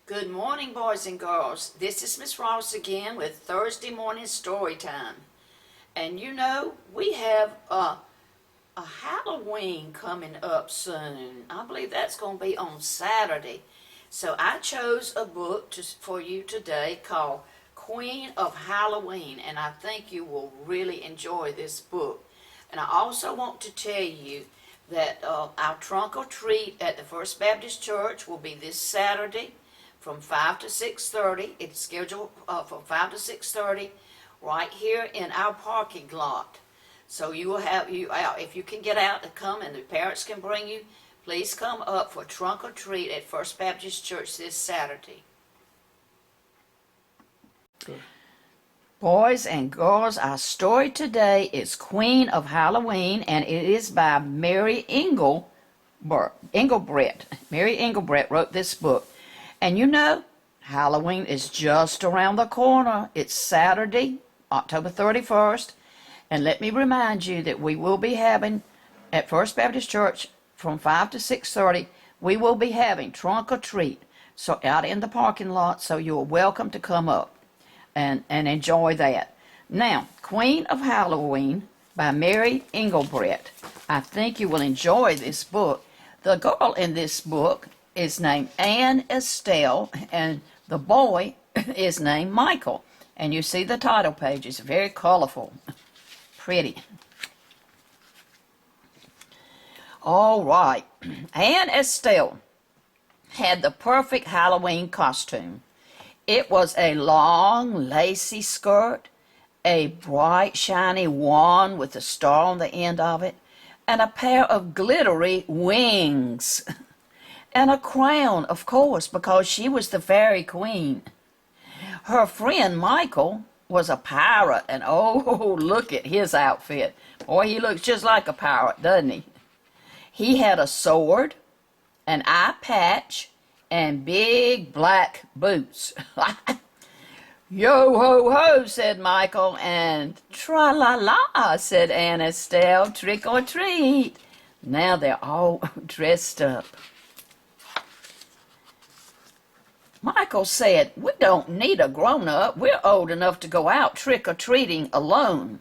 Good morning, boys and girls. This is Miss Ross again with Thursday morning story time. And you know, we have a Halloween coming up soon. I believe that's going to be on Saturday. So I chose a book for you today called Queen of Halloween, and I think you will really enjoy this book. And I also want to tell you that our trunk or treat at the First Baptist Church will be this Saturday from 5 to 6:30. It's scheduled from 5 to 6:30 right here in our parking lot. So you will have if you can get out to come and the parents can bring you, please come up for trunk or treat at First Baptist Church this Saturday. Good. Boys and girls, our story today is Queen of Halloween, and it is by Mary Engelbrett. Mary Engelbrett wrote this book. And you know, Halloween is just around the corner. It's Saturday, October 31st. And let me remind you that we will be having, at First Baptist Church, from 5 to 6:30, we will be having trunk or treat. So out in the parking lot, so you're welcome to come up and enjoy that. Now, Queen of Halloween by Mary Engelbrett. I think you will enjoy this book. The girl in this book is named Anne Estelle, and the boy is named Michael. And you see the title page is very colorful, pretty. All right, Anne Estelle had the perfect Halloween costume. It was a long, lacy skirt, a bright, shiny wand with a star on the end of it, and a pair of glittery wings. And a crown, of course, because she was the fairy queen. Her friend Michael was a pirate, and oh, look at his outfit. Boy, he looks just like a pirate, doesn't he? He had a sword, an eye patch, and big black boots. Yo ho ho, said Michael, and tra la la, said Anne Estelle, trick or treat. Now they're all dressed up. Michael said, "We don't need a grown-up. We're old enough to go out trick-or-treating alone."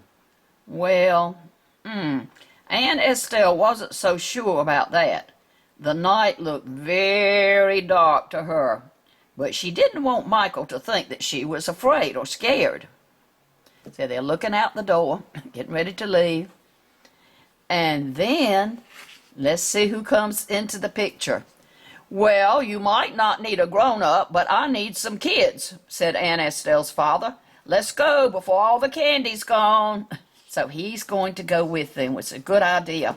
Well, Anne Estelle wasn't so sure about that. The night looked very dark to her, but she didn't want Michael to think that she was afraid or scared. So they're looking out the door, getting ready to leave. And then, let's see who comes into the picture. "Well, you might not need a grown-up, but I need some kids," said Anne Estelle's father. "Let's go before all the candy's gone." So he's going to go with them, which is a good idea.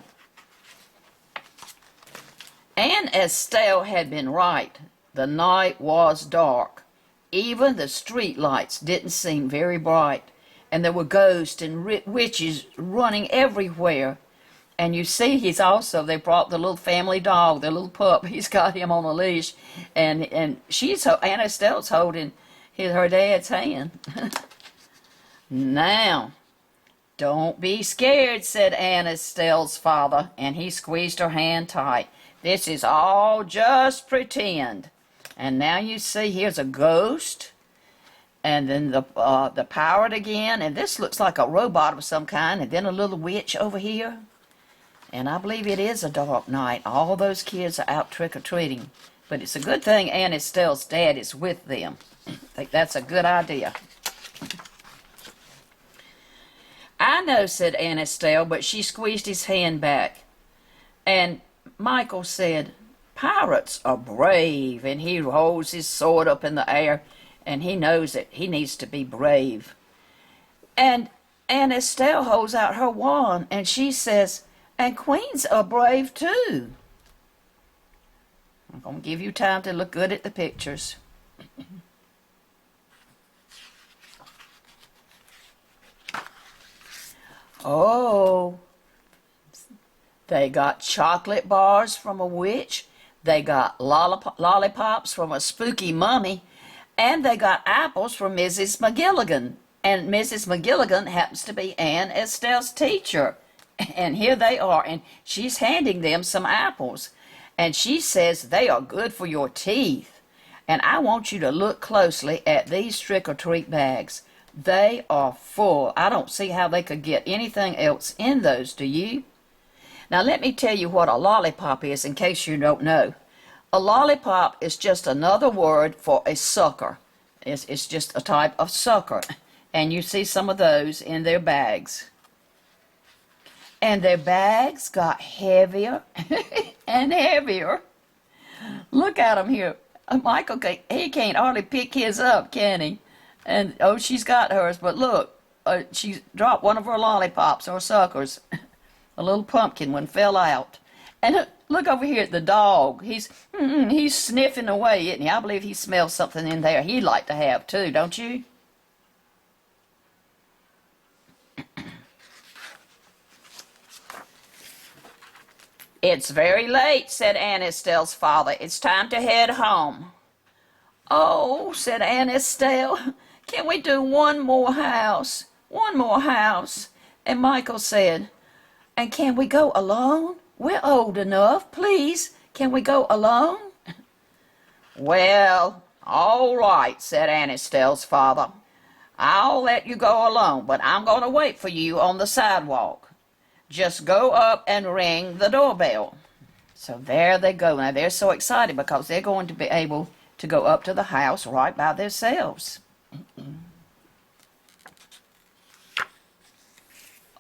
Anne Estelle had been right. The night was dark. Even the street lights didn't seem very bright, and there were ghosts and witches running everywhere. And you see, they brought the little family dog, the little pup. He's got him on a leash, and Anne Estelle's holding her dad's hand. "Now, don't be scared," said Anne Estelle's father, and he squeezed her hand tight. "This is all just pretend." And now you see, here's a ghost, and then the pirate again, and this looks like a robot of some kind, and then a little witch over here. And I believe it is a dark night. All those kids are out trick-or-treating. But it's a good thing Anne Estelle's dad is with them. I think that's a good idea. "I know," said Anne Estelle, but she squeezed his hand back. And Michael said, "Pirates are brave," and he holds his sword up in the air, and he knows that he needs to be brave. And Anne Estelle holds out her wand, and she says, "And queens are brave too." I'm going to give you time to look good at the pictures. Oh, they got chocolate bars from a witch, they got lollipops from a spooky mummy, and they got apples from Mrs. McGilligan. And Mrs. McGilligan happens to be Anne Estelle's teacher. And here they are, and she's handing them some apples. And she says they are good for your teeth. And I want you to look closely at these trick-or-treat bags. They are full. I don't see how they could get anything else in those, do you? Now let me tell you what a lollipop is in case you don't know. A lollipop is just another word for a sucker. It's just a type of sucker. And you see some of those in their bags. And their bags got heavier and heavier. Look at them here. Michael, he can't hardly pick his up, can he? And, oh, she's got hers, but look, she dropped one of her lollipops or suckers. A little pumpkin one fell out. And look over here at the dog. He's sniffing away, isn't he? I believe he smells something in there he'd like to have too, don't you? It's very late, said Aunt Estelle's father. It's time to head home. Oh, said Aunt Estelle, can we do one more house? One more house. And Michael said, and can we go alone? We're old enough. Please, can we go alone? Well, all right, said Aunt Estelle's father. I'll let you go alone, but I'm going to wait for you on the sidewalk. Just go up and ring the doorbell. So there they go. Now they're so excited because they're going to be able to go up to the house right by themselves.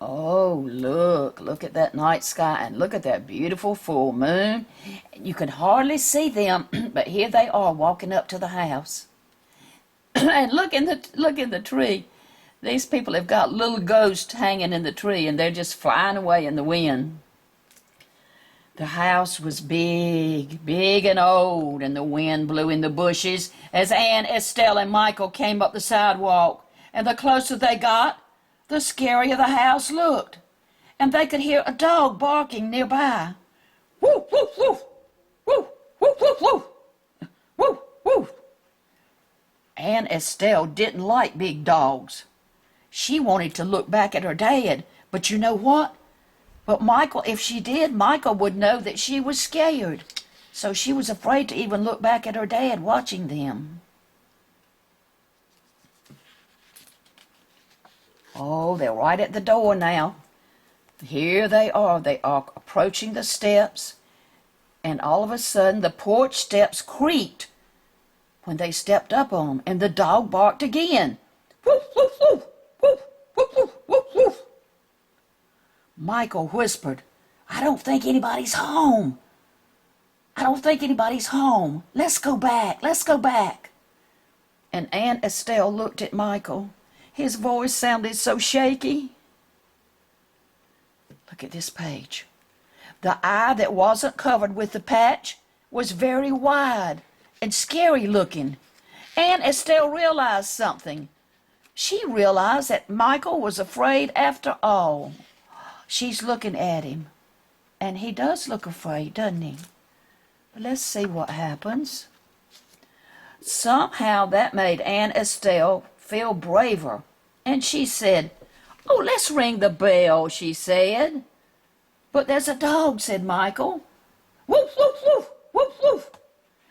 Oh, look at that night sky and look at that beautiful full moon. You can hardly see them, but here they are walking up to the house. And look in the tree. These people have got little ghosts hanging in the tree, and they're just flying away in the wind. The house was big and old, and the wind blew in the bushes as Aunt Estelle and Michael came up the sidewalk. And the closer they got, the scarier the house looked. And they could hear a dog barking nearby. Woof, woof, woof, woof, woof, woof, woof, woof, woof. Aunt Estelle didn't like big dogs. She wanted to look back at her dad, but you know what? But Michael, if she did, Michael would know that she was scared. So she was afraid to even look back at her dad watching them. Oh, they're right at the door now. Here they are. They are approaching the steps. And all of a sudden, the porch steps creaked when they stepped up on them. And the dog barked again. Woof, woof, woof. Woof, woof, woof, woof, woof. Michael whispered, I don't think anybody's home. I don't think anybody's home. Let's go back. Let's go back. And Aunt Estelle looked at Michael. His voice sounded so shaky. Look at this page. The eye that wasn't covered with the patch was very wide and scary looking. Aunt Estelle realized something. She realized that Michael was afraid after all. She's looking at him. And he does look afraid, doesn't he? But let's see what happens. Somehow that made Aunt Estelle feel braver. And she said, oh, let's ring the bell, she said. But there's a dog, said Michael. Woof, woof, woof, woof, woof.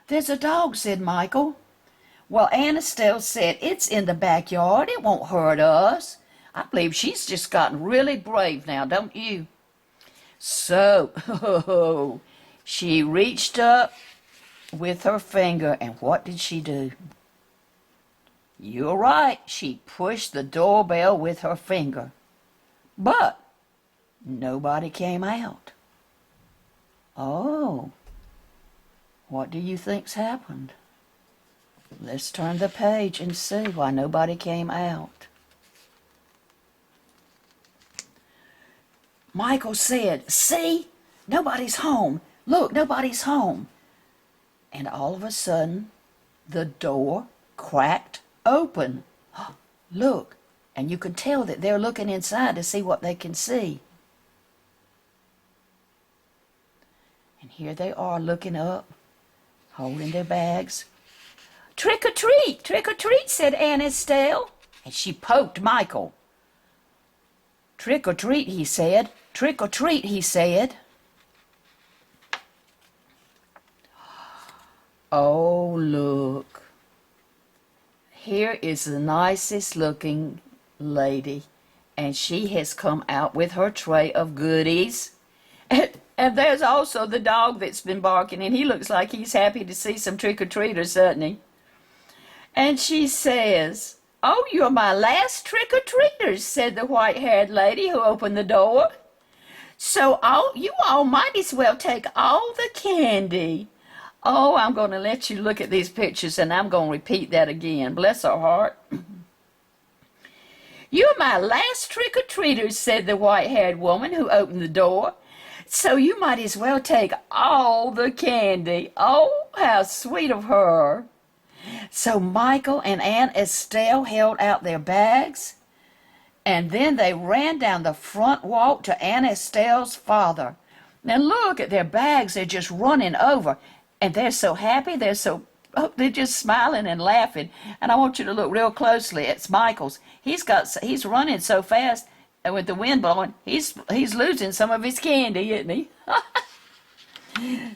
There's a dog, said Michael. Well, Aunt Estelle said, it's in the backyard. It won't hurt us. I believe she's just gotten really brave now, don't you? So, she reached up with her finger, and what did she do? You're right. She pushed the doorbell with her finger. But nobody came out. Oh, what do you think's happened? Let's turn the page and see why nobody came out. Michael said, see, nobody's home. Look, nobody's home. And all of a sudden, the door cracked open. Look, and you can tell that they're looking inside to see what they can see. And here they are looking up, holding their bags. Trick or treat, said Aunt Estelle. And she poked Michael. Trick or treat, he said. Trick or treat, he said. Oh, look. here is the nicest looking lady, and she has come out with her tray of goodies. And there's also the dog that's been barking, and he looks like he's happy to see some trick-or-treaters, doesn't he? And she says, "Oh, you're my last trick-or-treaters," said the white-haired lady who opened the door. "So you all might as well take all the candy." Oh, I'm going to let you look at these pictures, and I'm going to repeat that again. Bless her heart. "You're my last trick-or-treaters," said the white-haired woman who opened the door. "So you might as well take all the candy." Oh, how sweet of her. So Michael and Aunt Estelle held out their bags, and then they ran down the front walk to Aunt Estelle's father. Now look at their bags. They're just running over, and they're so happy. They're just smiling and laughing. And I want you to look real closely. It's Michael's. He's running so fast, and with the wind blowing, he's losing some of his candy, isn't he?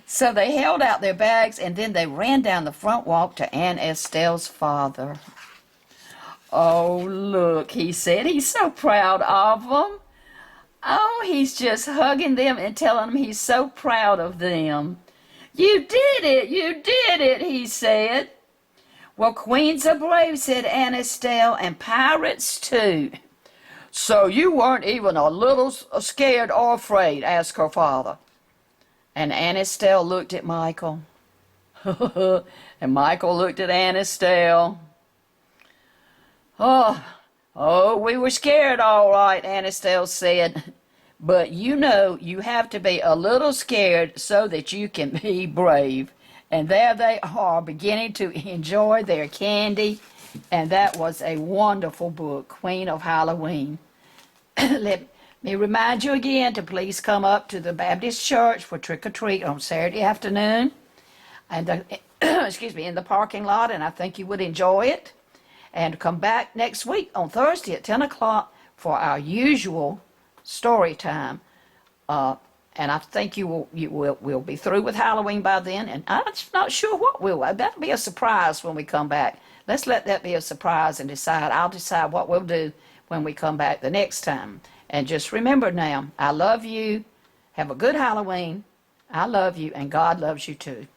So they held out their bags, and then they ran down the front walk to Aunt Estelle's father. "Oh, look," he said. He's so proud of them. Oh, he's just hugging them and telling them he's so proud of them. "You did it! You did it!" he said. "Well, queens are brave," said Aunt Estelle, "and pirates too." "So you weren't even a little scared or afraid?" asked her father. And Aunt Estelle looked at Michael. And Michael looked at Aunt Estelle. Oh, we were scared, all right," Aunt Estelle said. "But you know you have to be a little scared so that you can be brave." And there they are, beginning to enjoy their candy. And that was a wonderful book, Queen of Halloween. Let me remind you again to please come up to the Baptist Church for trick-or-treat on Saturday afternoon, and excuse me, in the parking lot, and I think you would enjoy it. And come back next week on Thursday at 10 o'clock for our usual story time. And I think we'll be through with Halloween by then, and I'm not sure what will. That'll be a surprise when we come back. Let's let that be a surprise and decide. I'll decide what we'll do when we come back the next time. And just remember now, I love you. Have a good Halloween. I love you, and God loves you too.